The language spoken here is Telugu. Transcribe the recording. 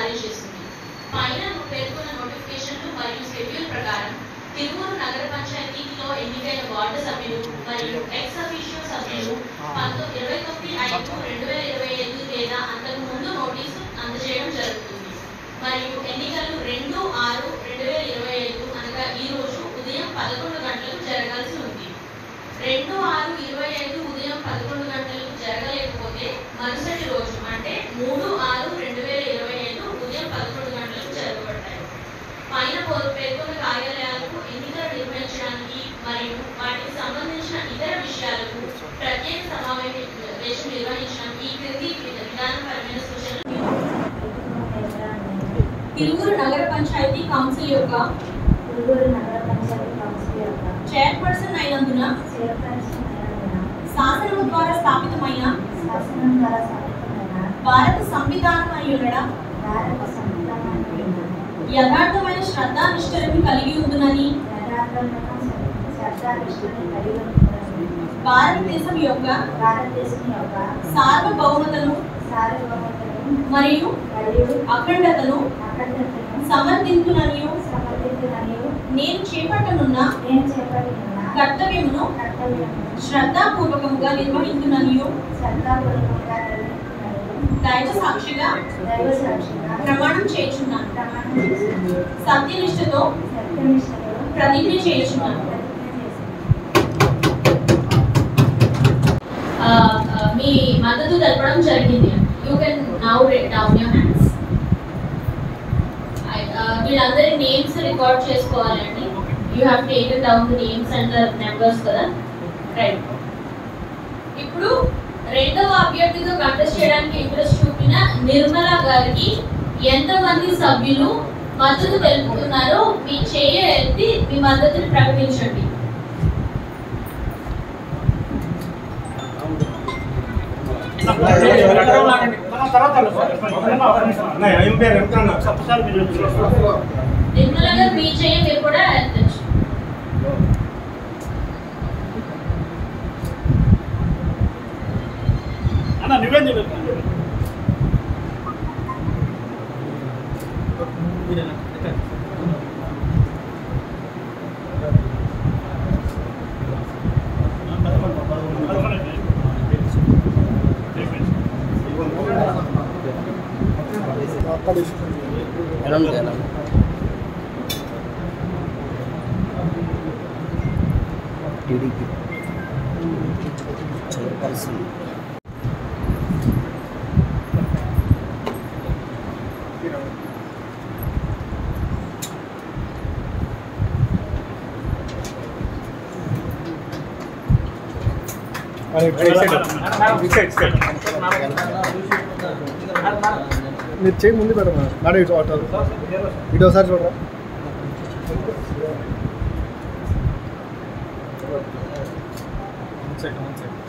జారీ చేసింది. పైన పేర్కొన్న నోటిఫికేషన్లు మరియు షెడ్యూల్ ప్రకారం తిరువూరు నగర పంచాయతీలో ఎన్నికైన వార్డు సభ్యులు మరియు ఎక్స్ అఫీషియో సభ్యులు 29/5/2025 లేదా అంతకు ముందు నోటీసు అందజేయడం జరుగుతుంది. మరియు ఎన్నికలు 2/6/2025 అనగా ఈ రోజు ఉదయం 11 గంటలకు జరగాల్సి ఉంది. 2/6/25 ఉదయం 11 గంటలకు జరగలేకపోతే మరుసటి రోజు అంటే 3/6/2025 ఉదయం 11 గంటలకు జరగబడతాయి. పైన పేర్కొన్న కార్యాలయాలకు ఎన్నికలు నిర్వహించడానికి మరియు వాటికి సంబంధించిన ఇతర విషయాలకు ప్రత్యేక సమావేశం నిర్వహించడం ఈ క్రింది విధానపరమైన సూచనలు. తిరువూరు నగర పంచాయతీ కౌన్సిల్ యొక్క చైర్పర్సన్ అయినందున శాసనము ద్వారా స్థాపితమైన భారత సంవిధానం అయ్యుండ యథార్థమైన శ్రద్ధానిష్టలను కలిగి ఉండునని భారతదేశం యొక్క సార్వభౌమతను మరియు అఖండతను సమర్థించుననియు నేను చేపట్టనున్న కర్తవ్యమును శ్రద్ధాపూర్వకముగా నిర్వహించుననియు దైవ సాక్షిగా ప్రమాణం చేయుచున్నాను. సత్యనిష్టతో ప్రతిజ్ఞ చేయుచున్నాను. మీ మద్దతు తెలపడం జరిగింది. You can now right down your hands. వీళ్ళందరి నేమ్స్ రికార్డ్ చేసుకోవాలండి. You have taken down the names and the numbers కదా, రైట్. ఇప్పుడు రెండవ అభ్యర్థిగా కంటెస్ట్ చేయడానికి ఇంట్రెస్ట్ చూపిన నిర్మల గారికి ఎంతమంది సభ్యులు మద్దతు తెలుపుతున్నారో మీ చేయ ఎత్తి మీ మద్దతుని ప్రకటించండి. నిర్మల గారు మీ చేయ మీరు కూడా ఎత్తచ్చు. టీడీపీ చైర్పర్సన్ మీరు చేయి ముందు పెట్టమా నాడు ఇటు ఆటో ఇటు ఒకసారి చూడరా. One second.